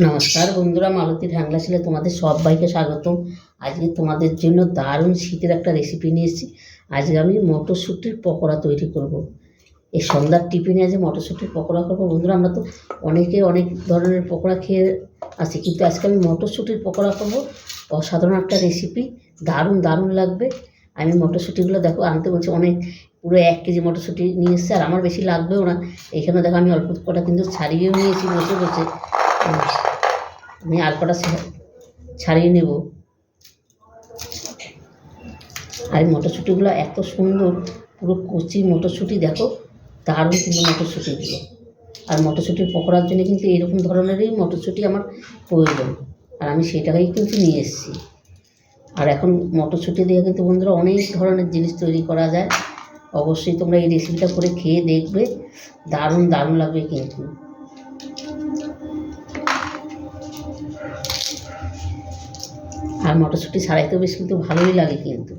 নমস্কার বন্ধুরা, মালতীর হ্যাংলা ছেলে তোমাদের সবাইকে স্বাগতম। আজকে তোমাদের জন্য দারুণ শীতের একটা রেসিপি নিয়ে এসেছি। আজকে আমি মটরশুঁটির পকোড়া তৈরি করব। এই সন্ধ্যার টিফিনে আজ মটরশুঁটির পকোড়া করবো। বন্ধুরা, আমরা তো অনেকে অনেক ধরনের পকোড়া খেয়ে আসি, কিন্তু আজকে আমি মটরশুঁটির পকোড়া করবো। অসাধারণ একটা রেসিপি, দারুণ দারুণ লাগবে। আমি মটরশুঁটিগুলো দেখো আনতে বলছি, অনেক পুরো 1 কেজি মটরশুঁটি নিয়ে এসেছি, আর আমার বেশি লাগবেও না। এখানে দেখো আমি অল্প কটা কিন্তু ছাড়িয়েও নিয়েছি বসে বসে। আমি আর কটা ছাড়িয়ে নেব। আর মটরশুঁটিগুলো এত সুন্দর, পুরো কচি মটরশুঁটি, দেখো দারুণ কিন্তু মটরশুঁটিগুলো। আর মটরশুঁটির পকোড়ার জন্য কিন্তু এরকম ধরনেরই মটরশুঁটি আমার প্রয়োজন, আর আমি সেটাকেই কিন্তু নিয়ে এসেছি। আর এখন মটরশুঁটি দিয়ে কিন্তু বন্ধুরা অনেক ধরনের জিনিস তৈরি করা যায়। অবশ্যই তোমরা এই রেসিপিটা করে খেয়ে দেখবে, দারুণ দারুণ লাগবে কিন্তু। আর মটরশুঁটি ছাড়াইতেও বেশ কিন্তু ভালোই লাগে কিন্তু।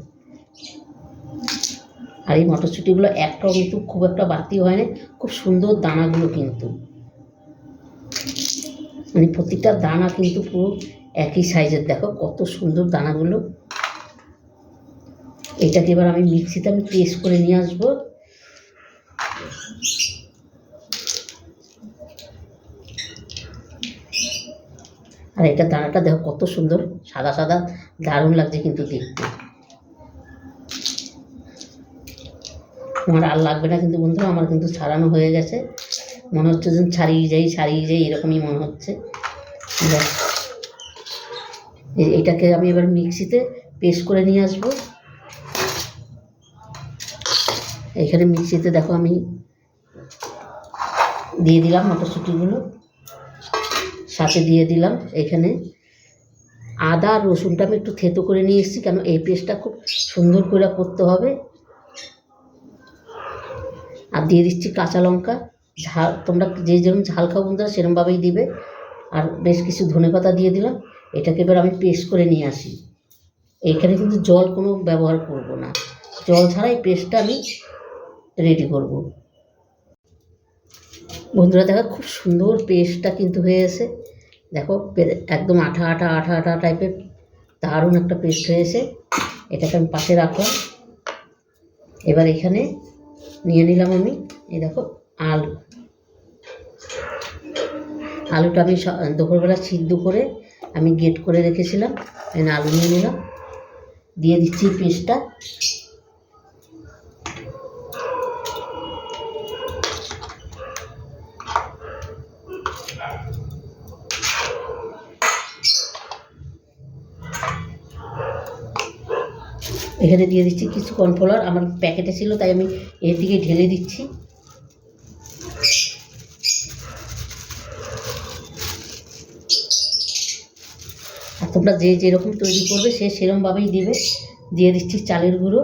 আর এই মটরশুঁটিগুলো একটাও কিন্তু খুব একটা বাতি হয় না, খুব সুন্দর দানাগুলো কিন্তু, মানে প্রত্যেকটা দানা কিন্তু পুরো একই সাইজের। দেখো কত সুন্দর দানাগুলো। এটাকে এবার আমি মিক্সিতে পেস্ট করে নিয়ে আসবো। আর এটা দানাটা দেখো কত সুন্দর সাদা সাদা, দারুণ লাগছে কিন্তু দেখতে। আমার আর লাগবে না কিন্তু বন্ধুরা, আমার কিন্তু ছাড়ানো হয়ে গেছে। মনে হচ্ছে যেন ছাড়িয়ে যাই এরকমই মনে হচ্ছে। এটাকে আমি এবার মিক্সিতে পেস্ট করে নিয়ে আসবো। এখানে মিক্সিতে দেখো আমি দিয়ে দিলাম মটরশুঁটিগুলো, সাথে দিয়ে দিলাম এখানে আদা আর রসুনটা আমি একটু থেতো করে নিয়ে এসেছি, কেন এই পেস্টটা খুব সুন্দর করে করতে হবে। আর দিয়ে দিচ্ছি কাঁচা লঙ্কা, ঝাল তোমরা যে যেরকম ঝাল খাও বন্ধুরা সেরকমভাবেই দিবে। আর বেশ কিছু ধনেপাতা দিয়ে দিলাম। এটাকে এবার আমি পেস্ট করে নিয়ে আসি। এইখানে কিন্তু জল কোনো ব্যবহার করব না, জল ছাড়াই পেস্টটা আমি রেডি করব। বন্ধুরা দেখো খুব সুন্দর পেস্টটা কিন্তু হয়ে এসে, দেখো একদম আঠা আঠা আঠা আঠা টাইপের দারুণ একটা পেস্ট হয়েছে। এটাকে আমি পাশে রাখলাম। এবার এখানে নিয়ে নিলাম আমি, এই দেখো আলুটা আমি দুপুরবেলা সিদ্ধ করে আমি গ্রেট করে রেখেছিলাম। আলু নিয়ে নিলাম, দিয়ে দিচ্ছি পেস্টটা। এখানে দিয়ে দিচ্ছি কিছু কর্নফ্লাওয়ার, আমার প্যাকেটে ছিল তাই আমি এর দিকে ঢেলে দিচ্ছি। আর তোমরা যে যেরকম তৈরি করবে সে সেরকমভাবেই দিবে। দিয়ে দিচ্ছি চালের গুঁড়ো,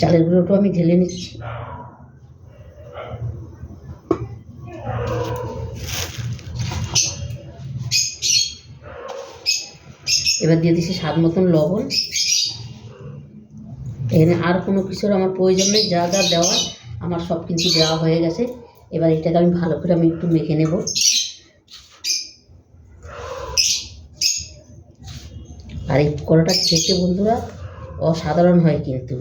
চালের গুঁড়োটাও আমি ঢেলে নিচ্ছি। এবার দিয়ে দিচ্ছি স্বাদ মতন লবণ। এখানে আর কোনো কিছুর আমার প্রয়োজন নেই, যা যা দেওয়া আমার সব কিছু দেওয়া হয়ে গেছে। এবার এটাকে আমি ভালো করে একটু মেখে নেব। আর এই পকোড়াটা খেতে বন্ধুরা অসাধারণ হয় কিন্তু।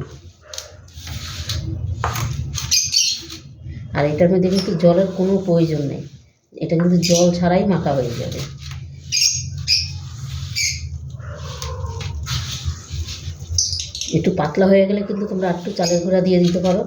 আর এটার মধ্যে কিন্তু জলের কোনো প্রয়োজন নেই, এটা কিন্তু জল ছাড়াই মাখা হয়ে যাবে। একটু পাতলা হয়ে গেলে কিন্তু তোমরা একটু চালের গুঁড়া দিয়ে দিতে পারো।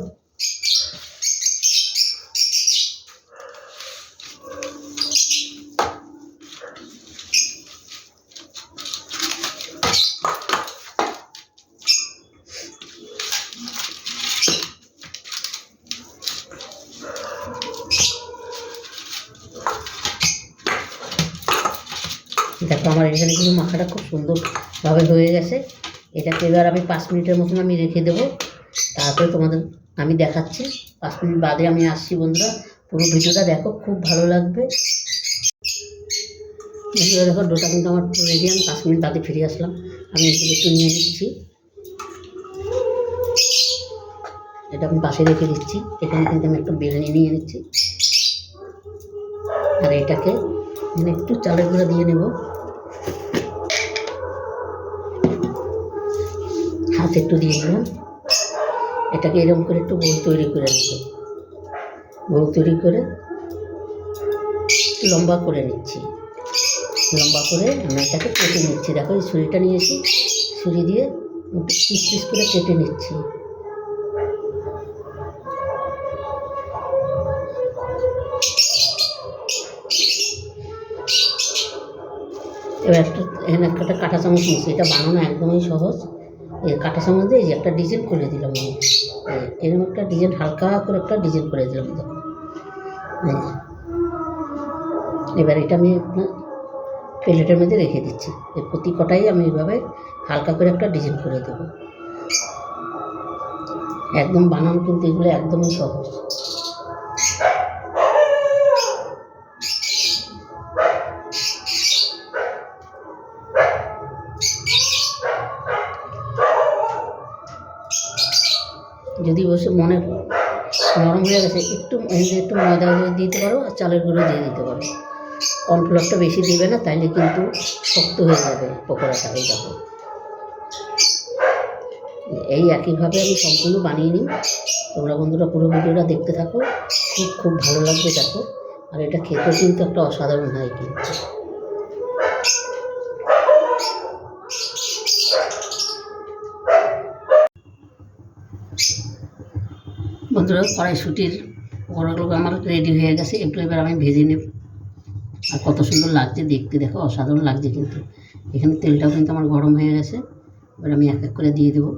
দেখো আমার এখানে কিন্তু মাখাটা খুব সুন্দরভাবে হয়ে গেছে। এটাকে এবার আমি 5 মিনিটের মতন আমি রেখে দেবো, তারপরে তোমাদের আমি দেখাচ্ছি। 5 মিনিট বাদে আমি আসছি বন্ধুরা, পুরো ভিডিওটা দেখো, খুব ভালো লাগবে। বন্ধুরা দেখো ডোটা কিন্তু আমার পুরো রেডি, আমি 5 মিনিট বাদে ফিরে আসলাম। আমি একটু নিয়ে নিচ্ছি, এটা আমি পাশে রেখে দিচ্ছি। এখানে কিন্তু আমি একটু বেলনি নিয়ে নিচ্ছি, আর এটাকে এখানে একটু চালের গুঁড়া দিয়ে নেব, হাতে একটু দিয়ে দিলাম। এটাকে এরকম করে একটু গোল তৈরি করে নেব, গোল তৈরি করে লম্বা করে নিচ্ছি। লম্বা করে আমি এটাকে কেটে নিচ্ছি। দেখো এই ছুরিটা নিয়েছি, ছুরি দিয়ে একটু পিস পিস করে কেটে নিচ্ছি। এবার এখানে একটা কাঁটা চামচ নিচ্ছি। এটা বানানো একদমই সহজ। এই কাঁটা চামচ দিয়ে এই যে একটা ডিজাইন করে দিলাম আমি, এরকম একটা ডিজাইন, হালকা করে একটা ডিজাইন করে দিলাম। দেখো এবার এটা আমি প্লেটের মধ্যে রেখে দিচ্ছি। এই প্রতি কটাই আমি এইভাবে হালকা করে একটা ডিজাইন করে দেব। একদম বানানো কিন্তু এগুলো একদমই সহজ। যদি বসে মনে নরম হয়ে গেছে, একটু ময়দা দিতে পারো, আর চালের গুঁড়ো দিয়ে দিতে পারো। কর্নফ্লাওয়ারটা বেশি দিবে না, তাইলে কিন্তু শক্ত হয়ে যাবে পকোড়াটা। এই দেখো এই একইভাবে আমি সম্পূর্ণ বানিয়ে নিই। তোমরা বন্ধুরা পুরো ভিডিওটা দেখতে থাকো, খুব ভালো লাগবে। দেখো, আর এটা খেতেও কিন্তু একটা অসাধারণ হয় কিন্তু। বন্ধুরা কড়াইশুঁটির পকোড়াগুলো আমার রেডি হয়ে গেছে। একটু এবার আমি ভেজে নেব। আর কত সুন্দর লাগছে দেখতে, দেখো অসাধারণ লাগছে কিন্তু। এখানে তেলটাও কিন্তু আমার গরম হয়ে গেছে। এবার আমি এক এক করে দিয়ে দেবো।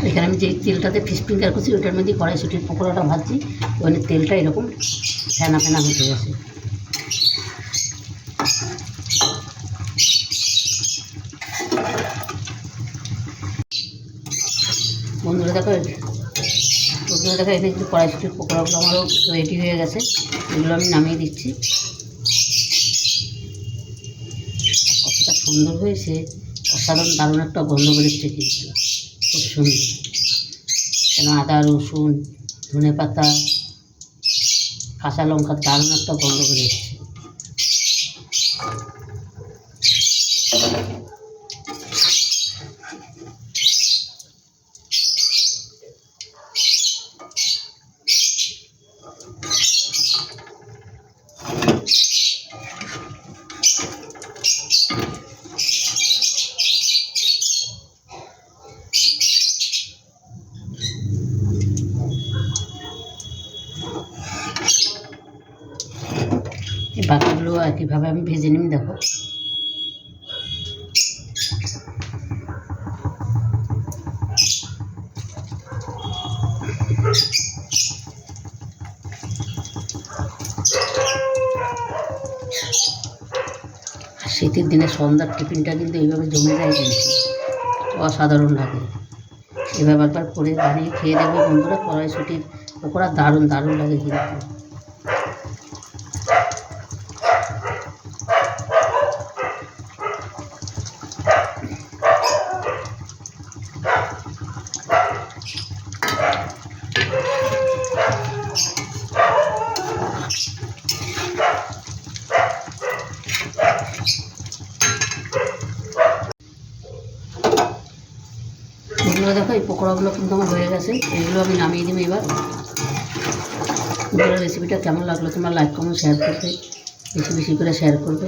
এখানে আমি যে তেলটাতে ফিশ ফিঙ্গার করছি, ওটার মধ্যে কড়াইশুঁটির পকোড়াটা ভাজছি। ওখানে তেলটা এরকম ফেনা ফেনা হতে গেছে। বন্ধুরা দেখো, এখানে কিন্তু কড়াইশুঁটির পকোড়াগুলো আমারও রেডি হয়ে গেছে। এগুলো আমি নামিয়ে দিচ্ছি। কতটা সুন্দর হয়েছে, অসাধারণ দারুণ একটা গন্ধ বেরোচ্ছে কিন্তু, খুব সুন্দর। কেন আদা, রসুন, ধনে পাতা, কাঁচা লঙ্কা, দারুণ একটা গন্ধ বেরোচ্ছে। এই বাকিগুলো একইভাবে আমি ভেজে নিই। দেখো শীতের দিনে সন্ধ্যার টিফিনটা কিন্তু এইভাবে জমে যায়, কিন্তু অসাধারণ লাগে। এভাবে একবার করে বানিয়ে খেয়ে দেখবে বন্ধুরা, কড়াইশুঁটির পকোড়া দারুণ দারুণ লাগে কিন্তু। বন্ধুরা দেখো, এই পকোড়াগুলো কিন্তু আমার হয়ে গেছে। এগুলো আমি নামিয়ে দিব এবার। বন্ধুরা রেসিপিটা কেমন লাগলো তোমরা লাইক কমেন্ট শেয়ার করবে, বেশি বেশি করে শেয়ার করবে।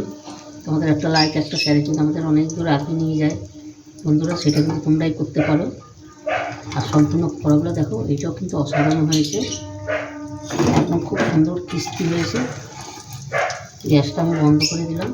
তোমাদের একটা লাইক একটা শেয়ারে কিন্তু আমাদের অনেক দূর আগে নিয়ে যায় বন্ধুরা, সেটা কিন্তু তোমরাই করতে পারো। আর সম্পূর্ণ পকোড়াগুলো দেখো, এটাও কিন্তু অসাধারণ হয়েছে, একদম খুব সুন্দর ক্রিস্পি হয়েছে। গ্যাসটা আমি বন্ধ করে দিলাম।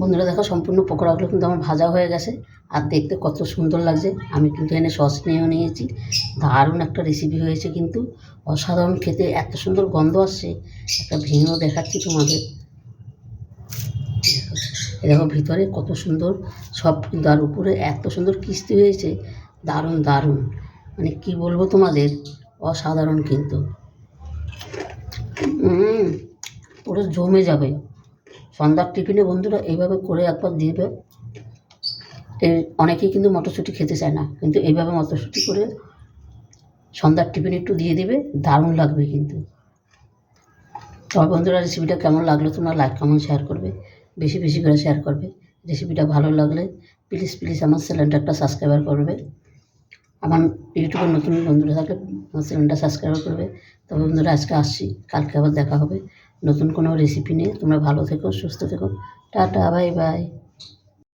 বন্ধুরা দেখো, সম্পূর্ণ পকোড়াগুলো কিন্তু আমার ভাজা হয়ে গেছে, আর দেখতে কত সুন্দর লাগছে। আমি কিন্তু এখানে সস নিয়েও নিয়েছি। দারুণ একটা রেসিপি হয়েছে, কিন্তু অসাধারণ খেতে, এত সুন্দর গন্ধ আসছে। একটা ভেঙেও দেখাচ্ছি তোমাদের। দেখো ভিতরে কত সুন্দর সব, কিন্তু আর উপরে এত সুন্দর কিস্তি হয়েছে। দারুণ দারুণ, মানে কি বলবো তোমাদের, অসাধারণ কিন্তু। পুরো জমে যাবে। সন্ধ্যার টিফিনে বন্ধুরা এইভাবে করে একবার দিবে। অনেকেই কিন্তু মটরশুঁটি খেতে চায় না, কিন্তু এইভাবে মটরশুঁটি করে সন্ধ্যার টিফিনে একটু দিয়ে দিবে, দারুণ লাগবে কিন্তু। তবে বন্ধুরা, রেসিপিটা কেমন লাগলো তোমরা লাইক কমেন্ট শেয়ার করবে, বেশি বেশি করে শেয়ার করবে। রেসিপিটা ভালো লাগলে প্লিজ প্লিজ আমার চ্যানেলটা একটা সাবস্ক্রাইবার করবে। আমার ইউটিউবের নতুন বন্ধুরা থাকলে আমার চ্যানেলটা সাবস্ক্রাইব করবে। তবে বন্ধুরা, আজকে আসছি, কালকে আবার দেখা হবে নতুন কোনো রেসিপি নিয়ে। তোমরা ভালো থেকো, সুস্থ থেকো, টাটা, বাই বাই।